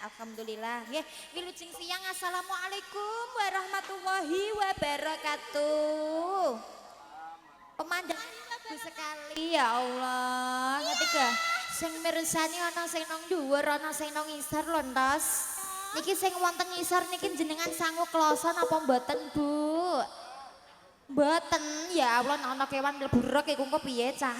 Alhamdulillah. Nggih, wilujeng siang assalamualaikum warahmatullahi wabarakatuh. Pemandangan bagus sekali ya Allah. Ngerti gak? Sing mirsani ana sing nang dhuwur, ana sing nang ngisor lho, Ntos. Niki sing wonten ngisor niki jenengan sangu kloson apa mboten, Bu? Mboten, ya Allah ana kewan mlebu rek iku engko piye, Cah?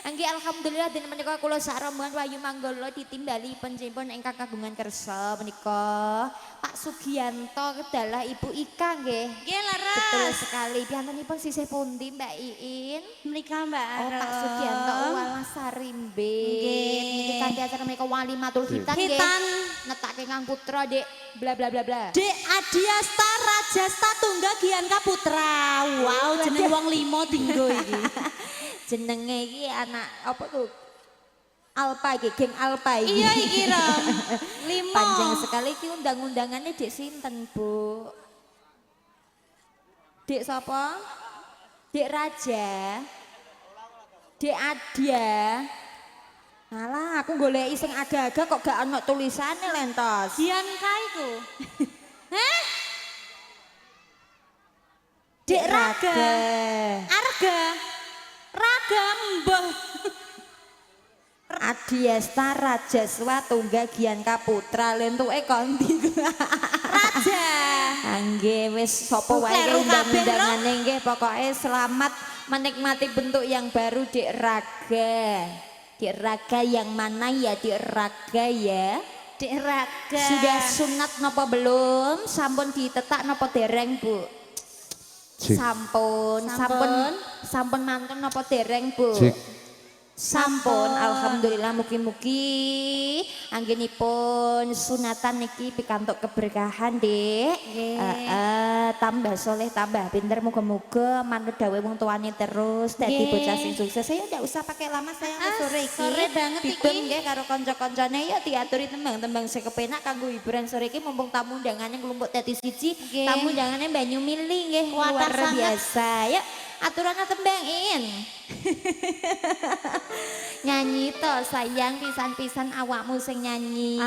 Anggi alhamdulillah dina menika kula sak rombongan Wahyu Manggala ditimbali penjimpun ingkang kagungan kersa menika Pak Sugiyanto kedalah Ibu Ika nggih. Nggih laras. Betul sekali. Piyantunipun sisih pundi Mbak Iin? Menika Mbak Aro. Oh Pak Sugiyanto Walasari nggih. Niki kanthi acara menika Walimatul Khitan nggih. Khitan netake kang putra Dek bla bla bla bla. Dek Adiasta Rajasta Tunggal Gianka Putra. Wow, jeneng wong limo dinggo iki. Jenenge iki anak apa tuh? Alpa iki, geng Alpa iki. Iya iki Rom. 5. Panjang sekali iki undang-undangannya Dek sinten, Bu? Dek sapa? Dek Raja. Dek Adia. Alah, aku goleki sing aga-aga kok gak ono tulisane lentos. Gianka iku. Hah? Dek Raga. Arga. Raga mbah. Adiasta Rajaswa Tunggal Gianka Putra lentuke kondi. Raja. Nggih wis sapa wae undang-undangane nggih pokoke selamat menikmati bentuk yang baru Dek Raga. Dek Raga yang mana ya Dek Raga ya? Dek Raga. Sudah sunat napa belum? Sampun ditetak napa dereng, Bu? Sampun mantun apa dereng Bu? Sampun, alhamdulillah mugi-mugi anggenipun sunatan niki pikantuk keberkahan Dek. Tambah soleh, tambah pinter, muga-muga manut dawuh wong tuane terus dadi bocah sing sukses. Saya ndak usah pakai lama saya sore iki. Sore banget iki. Nggih karo kanca-kancane ya diaturi tembang-tembang sing kepenak kanggo hiburan sore iki mumpung tamu undangane nglumpuk dadi siji. Tamu undangane Banyu Mili nggih luar biasa. Ya aturannya tembangin. Nyanyi to sayang pisan-pisan awakmu sing nyanyi.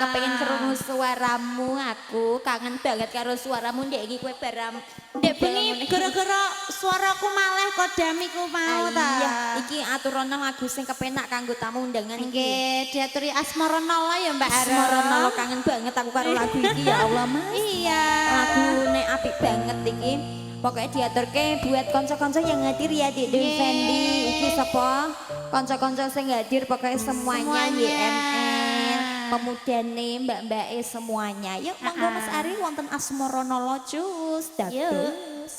Kepengin krungu suaramu aku kangen banget karo suaramu Ndek iki kowe baram. Ndek bengi gara-gara suaraku maleh kodamiku mau ta. Iya, iki aturana lagu sing kepenak kanggo tamu undangan iki. Nggih, diaturi Asmaranala ya Mbak Ara. Asmaranala kangen banget aku karo lagu iki ya Allah Mas. Iya. Lagune apik banget iki. Pokoknya diaturke buat konco-konco yang hadir ya di Dewi Fendi. Iki sapa? Konco-konco sing hadir pokoknya semuanya YMN. Pemudane mbak-mbake semuanya. Yuk monggo Mas Ari wonten Asmaranala cus. Dados.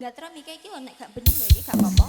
Gak terus mikir iki nek gak bener lho iki gak apa-apa.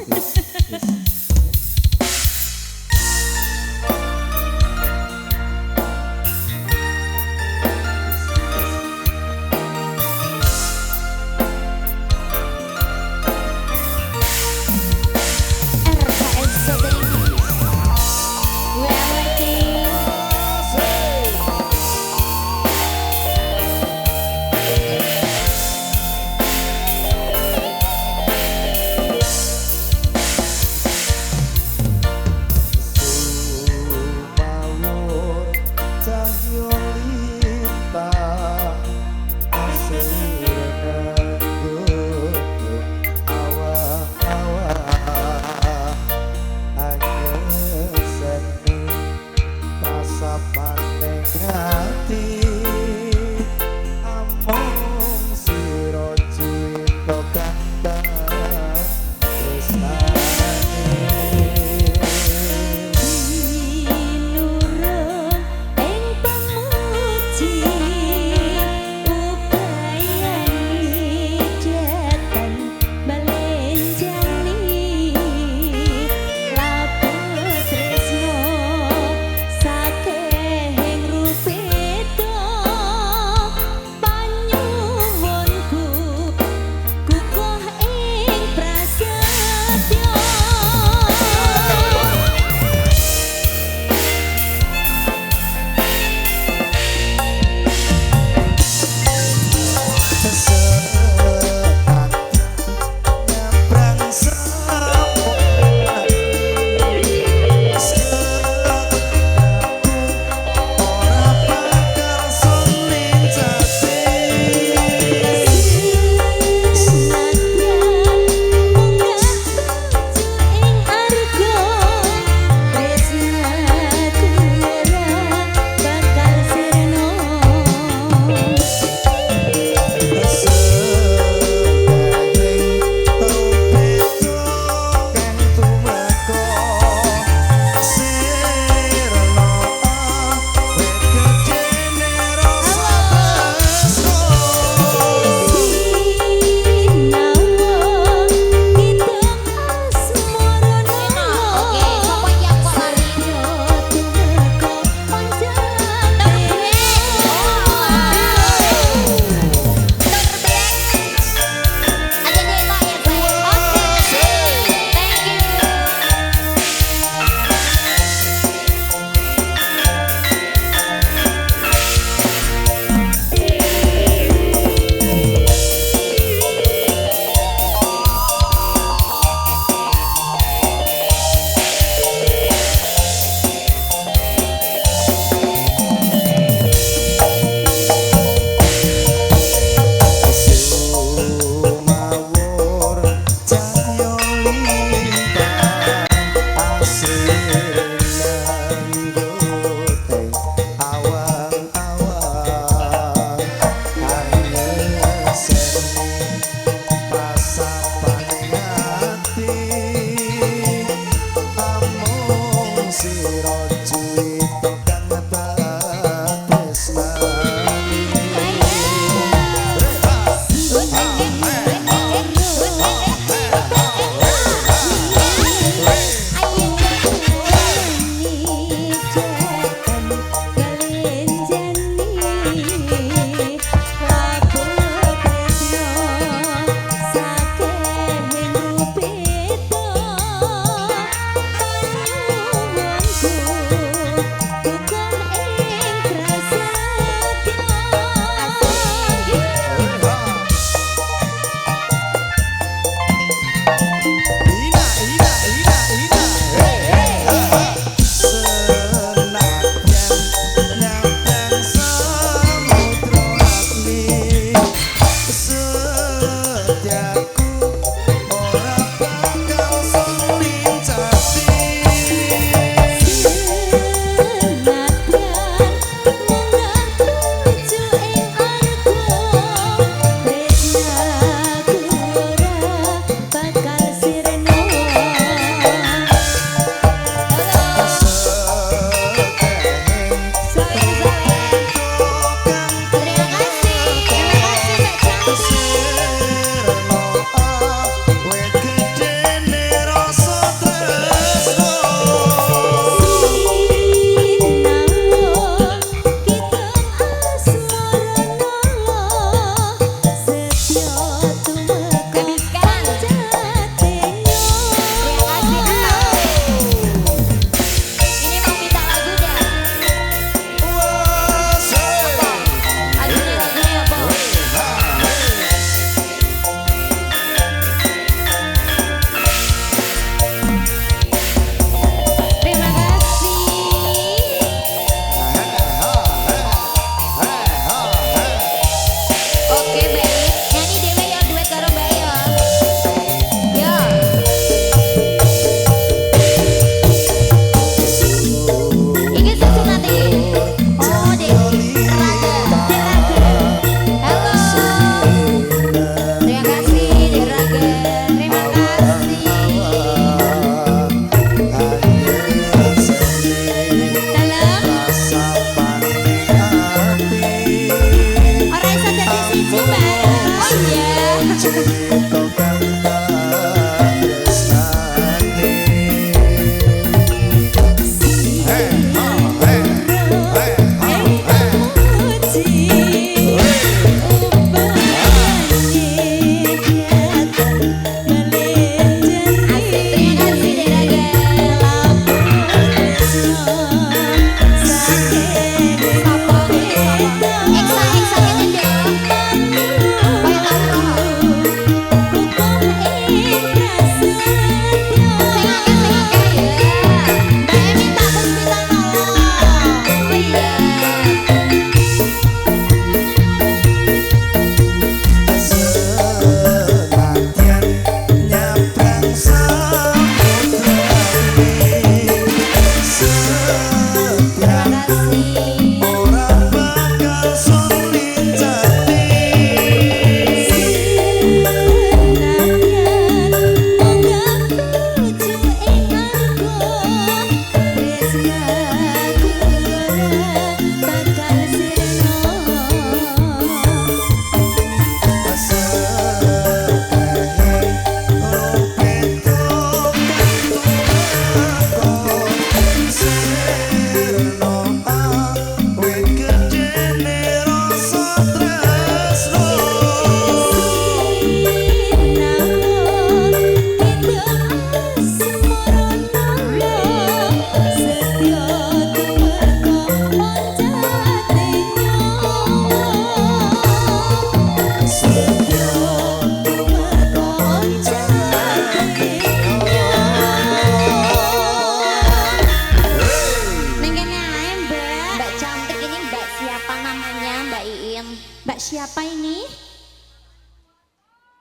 Siapa ini?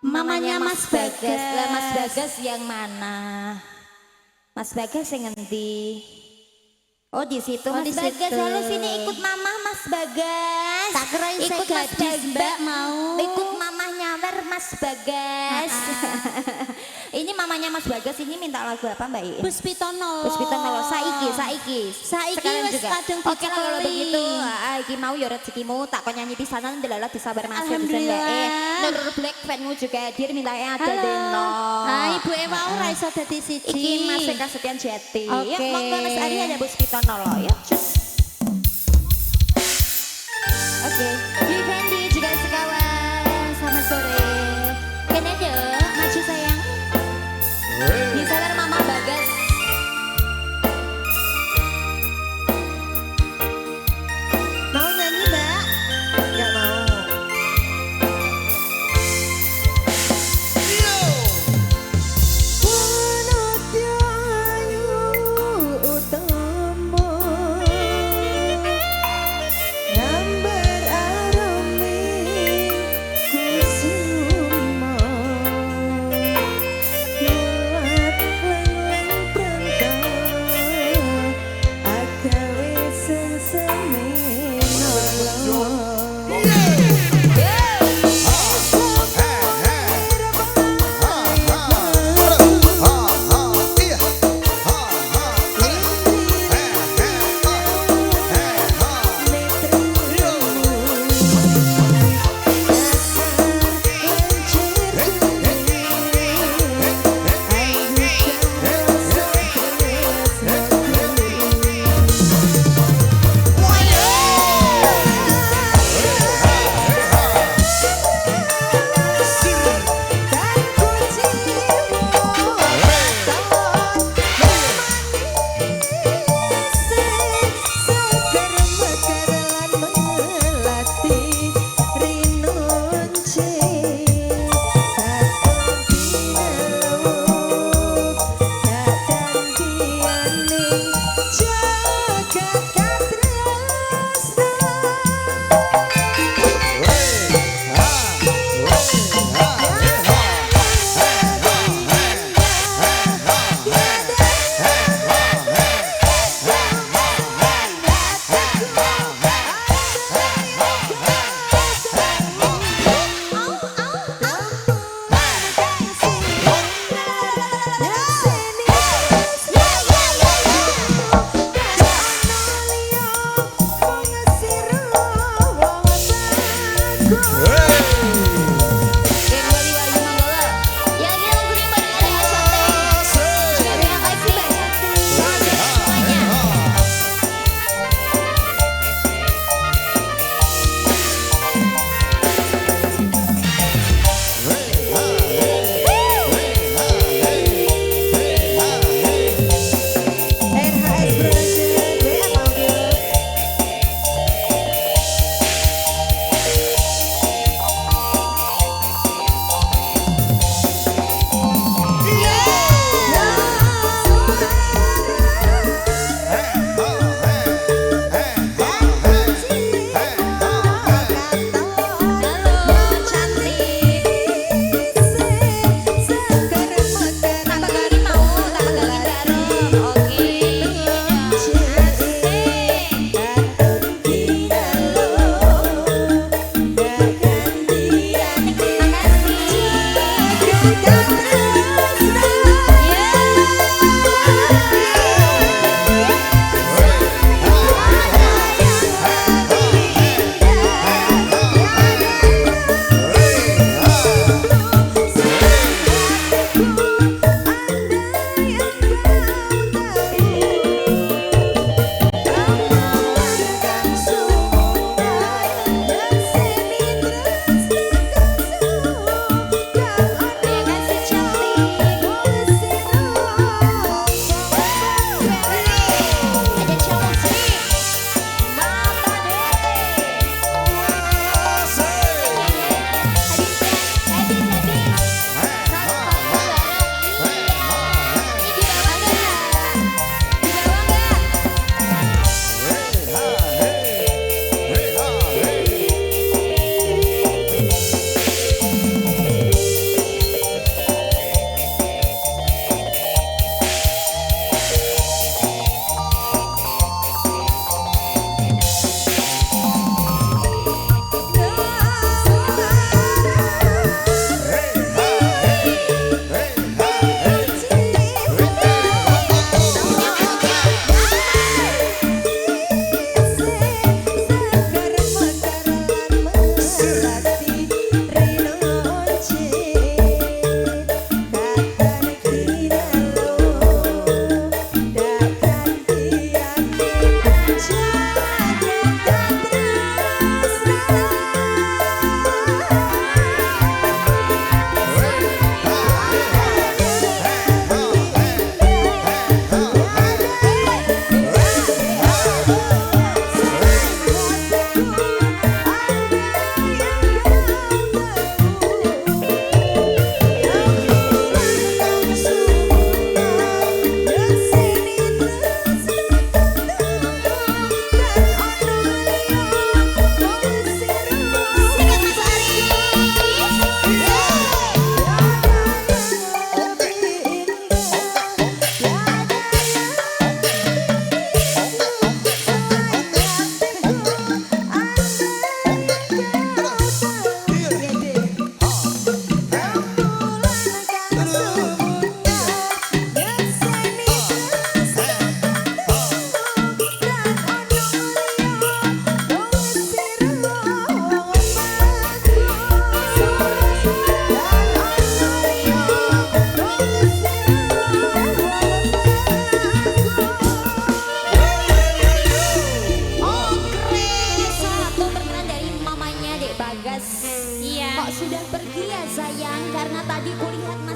Mamanya Mas Bagas. Lah Mas Bagas yang mana? Mas Bagas yang ngendi? Oh di situ Mas Bagas. Lalu sini ikut mama Mas Bagas. Tak kira ikut Mas Bagas mau. Ikut mamahnya Mas Bagas. Ini mamanya Mas Bagas ini minta lagu apa Mbak Iin? Puspitono. Puspitono. Saiki wis kadung diceleli. Oke kalau begitu, iki mau yo rezekimu tak kok nyanyi pisanan ndelala disabar Mas Bagas Mbak. Nur Black fanmu juga hadir minta ada deno. Ha ibu e mau ora iso dadi siji. Iki Mas Eka Setian Jati. Yuk monggo Mas Ari ada Puspitono lo ya. Oke. Fendi juga sekawan sama sore. Kenapa maju sayang? Disabar Mama Bagas. Mau nyanyi Mbak? Gak mau.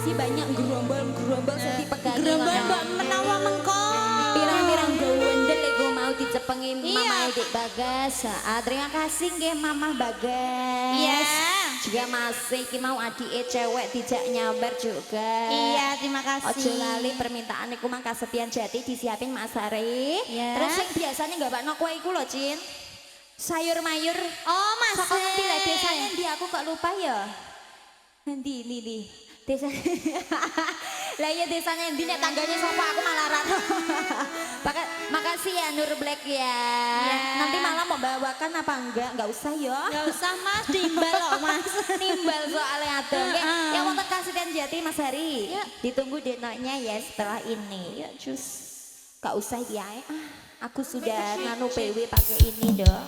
masih banyak gerombol seti pegangi. Gerombol mbak menawa mengko. Pirang-pirang gowendel iku mau dicepengi Mama Dik Bagas. Terima kasih nggih Mama Bagas. Iya. Juga masih iki mau adike cewek dijak nyamber juga. Iya, terima kasih. Ojo lali permintaan iku mang Kasepian Jati disiapin Mas Sari. Iya. Terus yang biasanya nggak bakno kue iku lho, Cin. Sayur mayur. Oh, Mas. Saka ngendi lah desanya ndi aku kok lupa ya. Ndi Lili. Desa. Lah iya desanya ndi nek tangganya sapa aku malah ra. Makasih ya Nur Black ya. Nanti malam mau bawakan apa enggak? Enggak usah ya. Enggak usah Mas, timbal loh Mas. Nimbal soalnya ada. Yang wonten Kasepian Jati Mas Hari. Ya. Ditunggu denoknya ya setelah ini. Ya cus. Enggak usah ya. Aku sudah nganu PW pakai ini dong.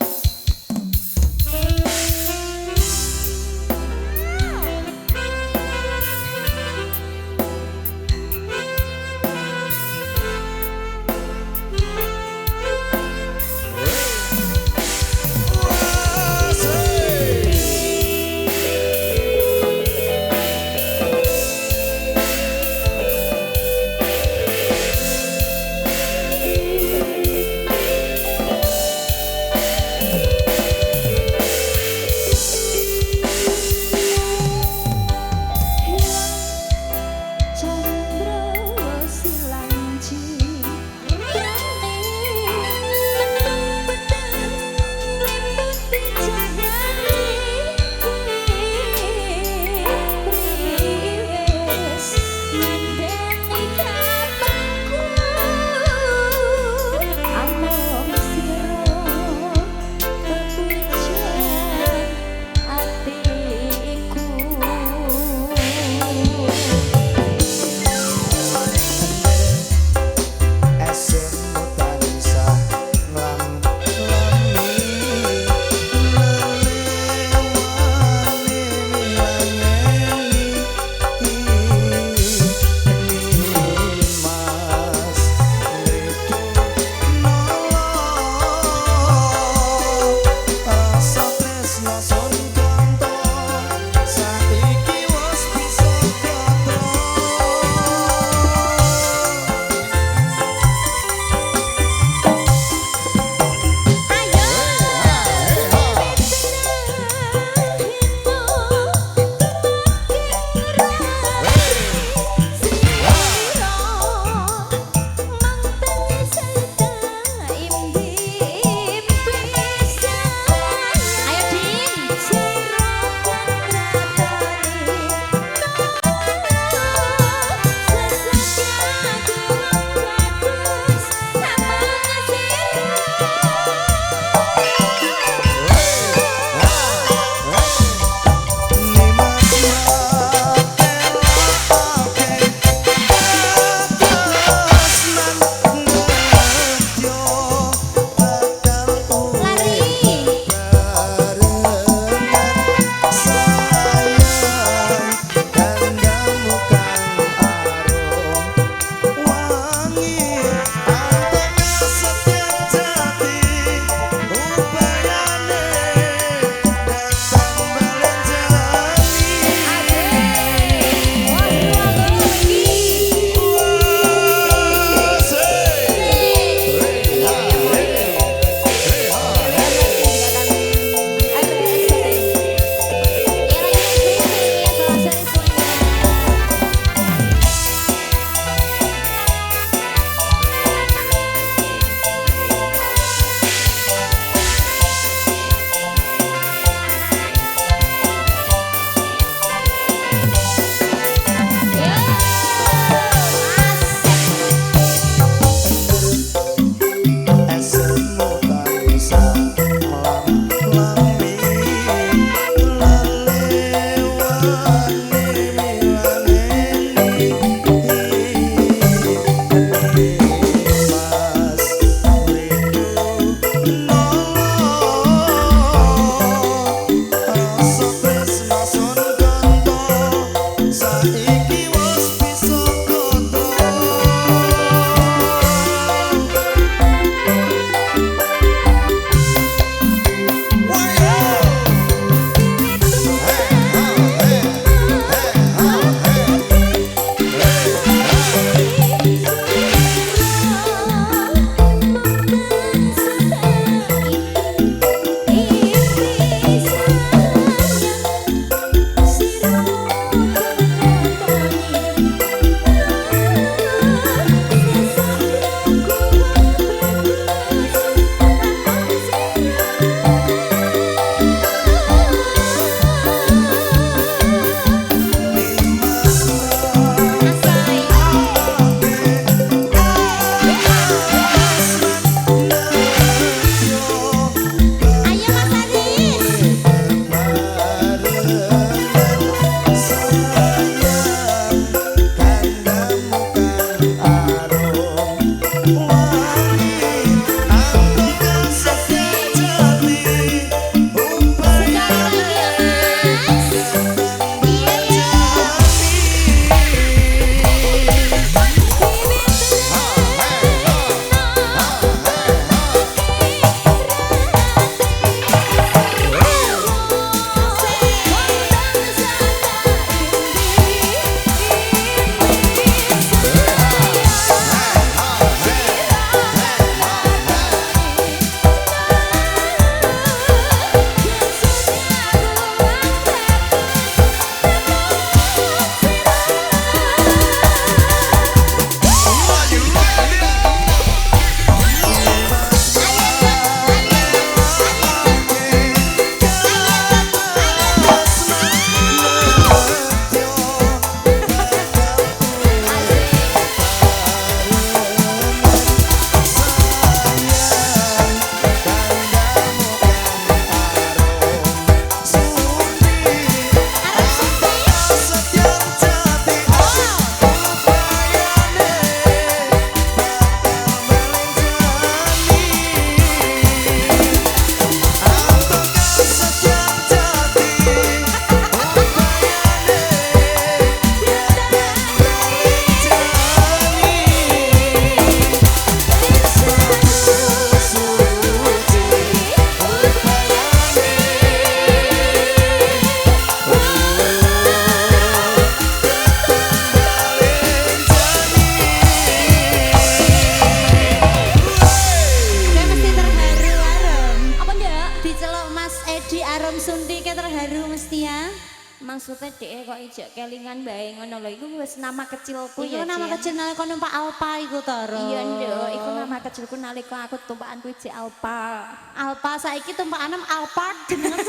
maksudnya dek kok ijek kelingan bae ngono lho iku wis nama kecilku Iku ya. nama Cil. kecil nalika numpak Alfa iku to, Ro. Iya nduk, iku nama kecilku nalika aku tumpakan kuwi jek Alpa. Alfa saiki tumpakan Alphard jenenge.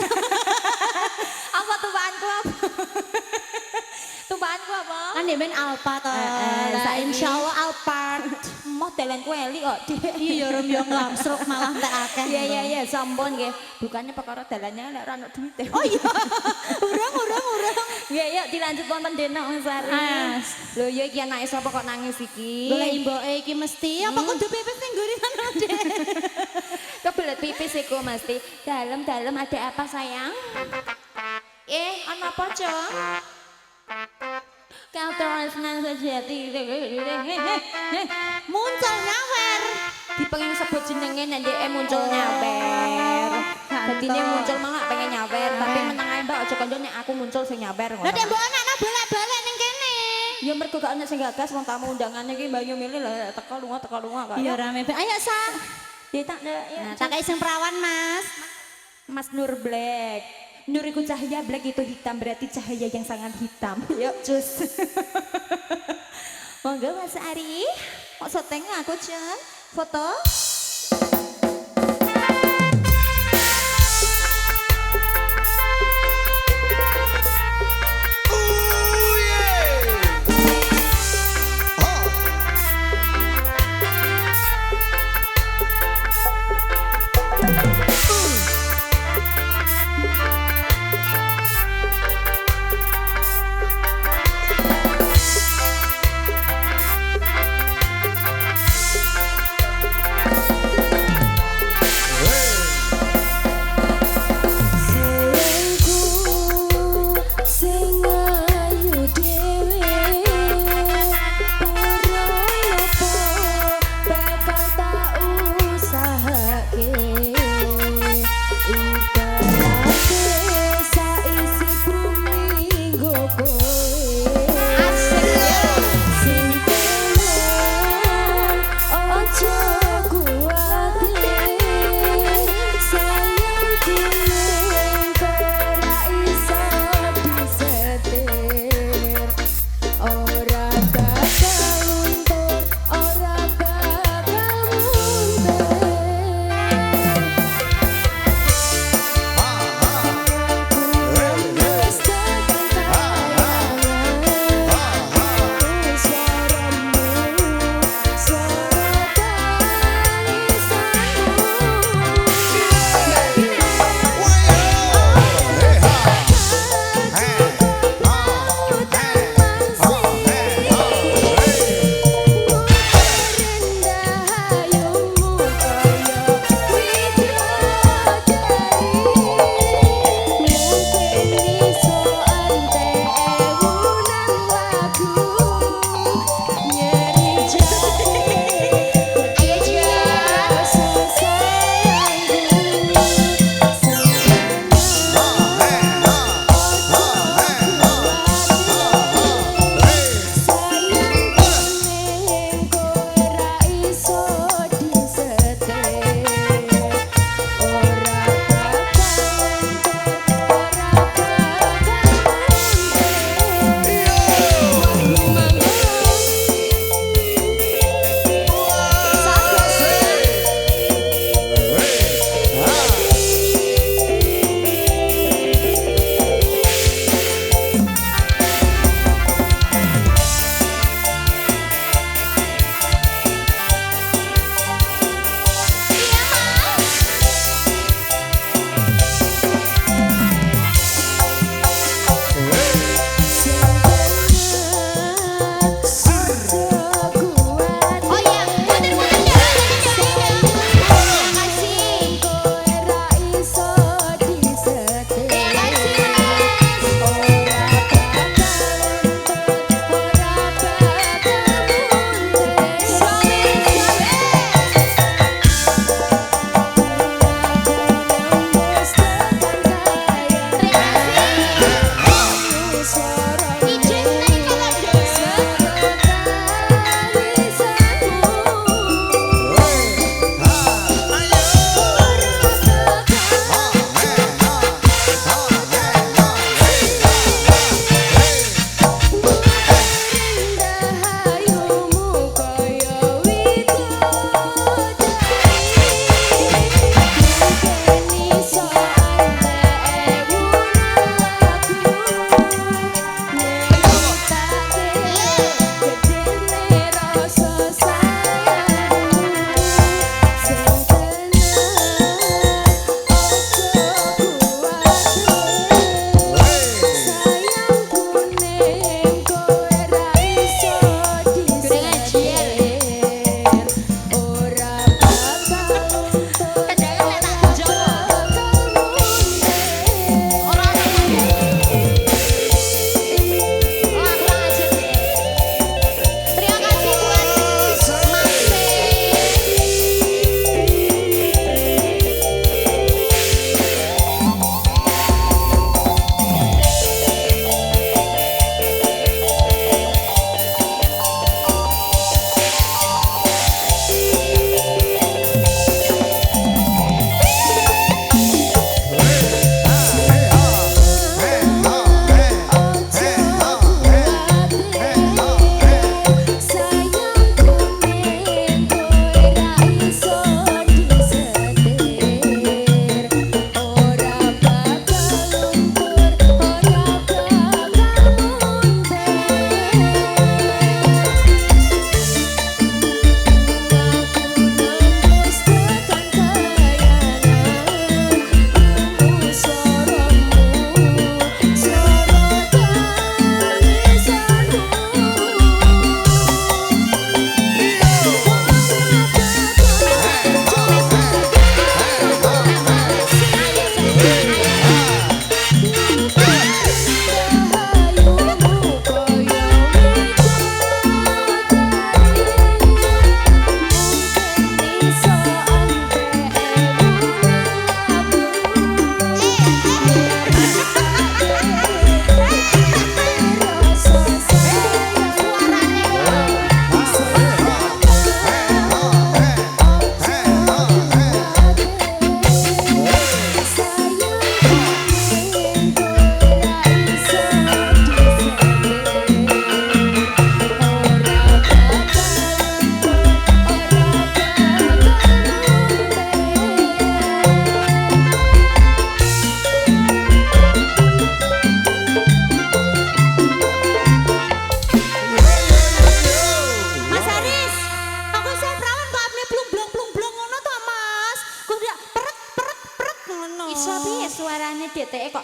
Apa tumpakanku apa? Tumpakanku apa? Kan dia main Alfa to. Lah, Lah iki. insyaallah Alphard. Moh dalanku elik kok. Dek. Iya rom yo ngamsruk malah entek akeh. Iya iya iya sampun nggih. Bukannya perkara dalannya lek ora ono duit. Oh iya. Urang. Iya iya dilanjut wonten Dena Sari. Mas. Lho ya iki anake sapa kok nangis iki? Golek imboke iki mesti apa kudu pipis ning gurinan Dek. Kebelet pipis iku mesti. Dalam ada apa sayang? Ana apa, Cok? Kau terus nang sejati. Muncul nyawer. Dipengen sebut jenenge nek dhek muncul nyawer. Dadine muncul mah pengen nyawer, tapi meneng ae Mbak aja kandha nek aku muncul sing nyawer ngono. Lah Dek mbok anakno bolak-balik ning kene. Ya mergo gak ana sing gagas wong tamu undangannya iki Mbak milih lah teko lunga kok. Iya rame. Ayo sa. Ya tak Nah, tak kei sing perawan, Mas. Mas Nur Black. Nur itu cahaya, black itu hitam, berarti cahaya yang sangat hitam. Yuk, cus. Monggo Mas Ari, mau syuting aku Cun, foto.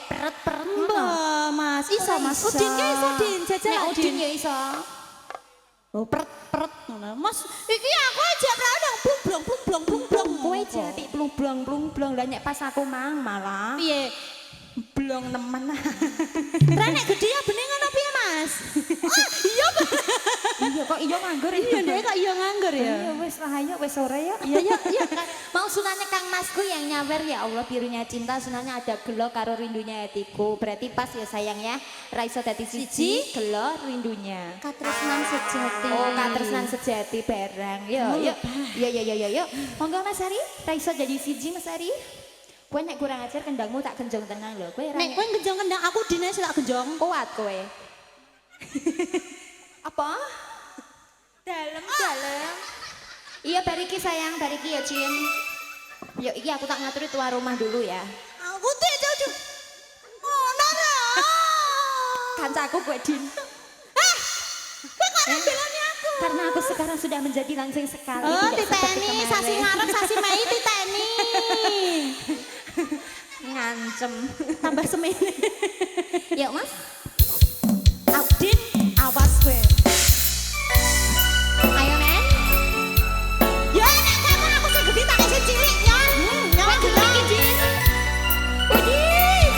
peret-peret Mbak, Mas, iso Ora Mas. iso. Udin ki iso Din, jajal Nek udin Udin. ya iso. Oh, peret ngono. Mas, iki aku aja radang blung. Kowe jati plung-blong lah nek pas aku mang malah Piye? blong nemen. Renek gede ya bening ngono piye, Mas? Iya, Pak. Iya kok iya nganggur Iya, Dek kok iya nganggur ya. Iya wis lah ayo wis sore ya. Iya. Mau sunannya Kang Masku yang nyawer ya Allah birunya cinta sunannya ada gelo karo rindunya hatiku. Berarti pas ya sayang ya. Ra iso dadi siji gelo rindunya. Katresnan sejati. Oh, katresnan sejati barang. Yo. Yo. Monggo Mas Ari, ra iso jadi siji Mas Ari. Kowe nek kurang ajar kendangmu tak genjong tenang lho. Kowe ra Nek kowe genjong kendang aku dine sik tak genjong. kuat kowe. Apa? Dalem. Iya bariki sayang, bariki ya Cin. Yuk iki aku tak ngaturi tuan rumah dulu ya. Aku tuh jauh. Oh, Nara. Kancaku gue Din. Kowe kok ngambilane aku? Karena aku sekarang sudah menjadi langsing sekali. Oh, tidak seperti titeni, kemarin. sasi ngarep, sasi Mei titeni. Ngancem. Tambah semene. Yuk Mas. Udin, awas kowe. Ayo men. Ya nek kamu aku sing gede tak sing cilik nyon. Nyon gelem iki, Din. Udin.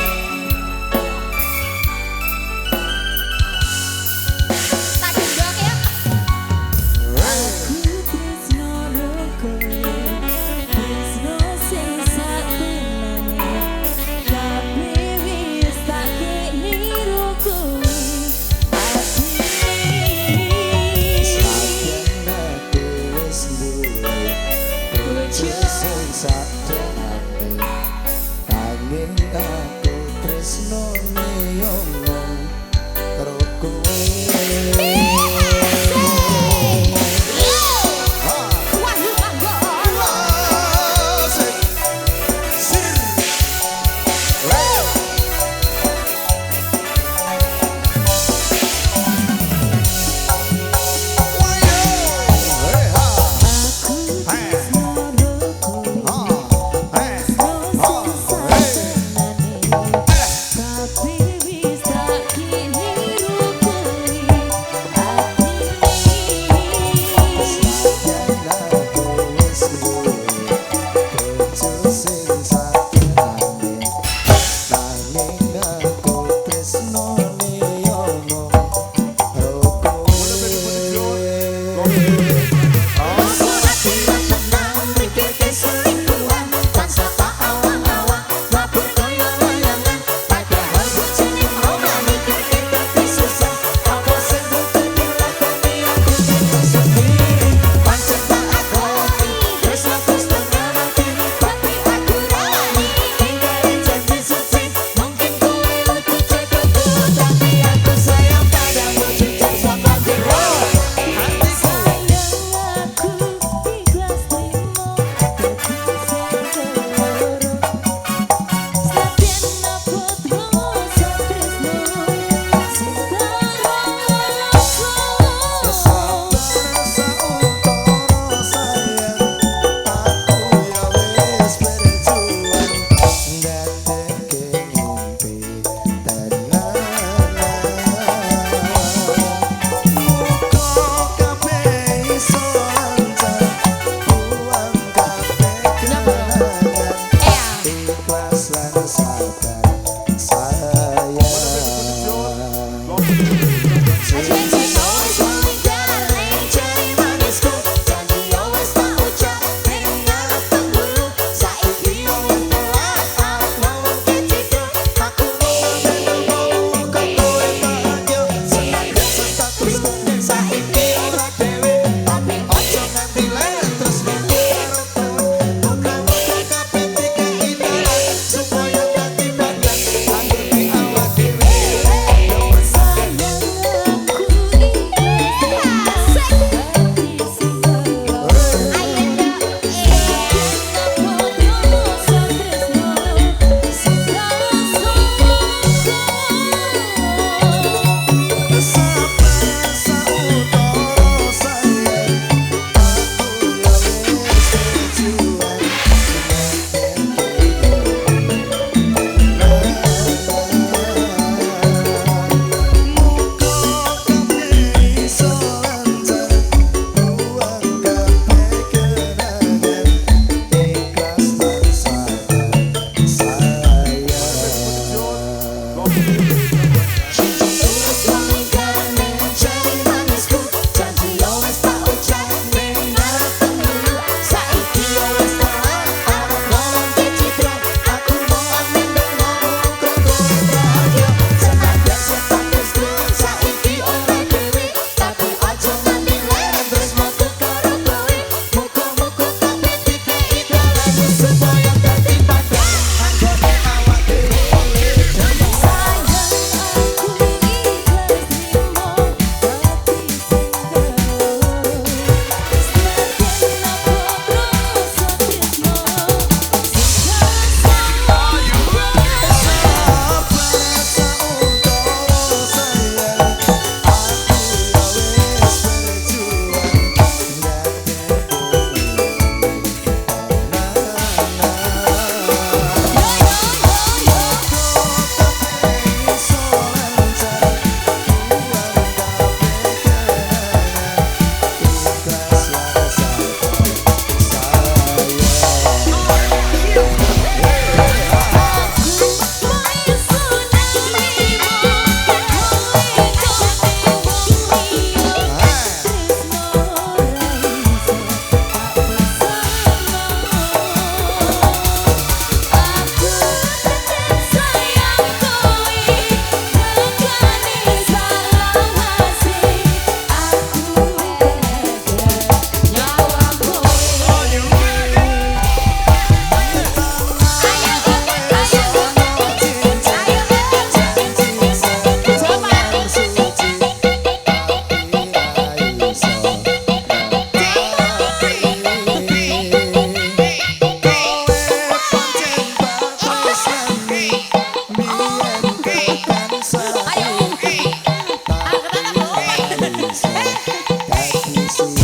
Tak gendong ya. Aku tresno kowe. Tresno sing sabenane. Tapi wis tak niru Kendangnya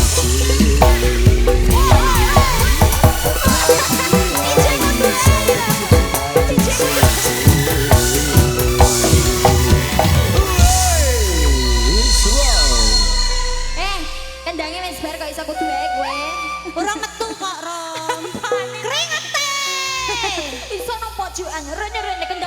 wis bar kok iso kudu wae kowe. Ora metu kok, Rom. Keringete. Iso nang pojokan, rene-rene kendang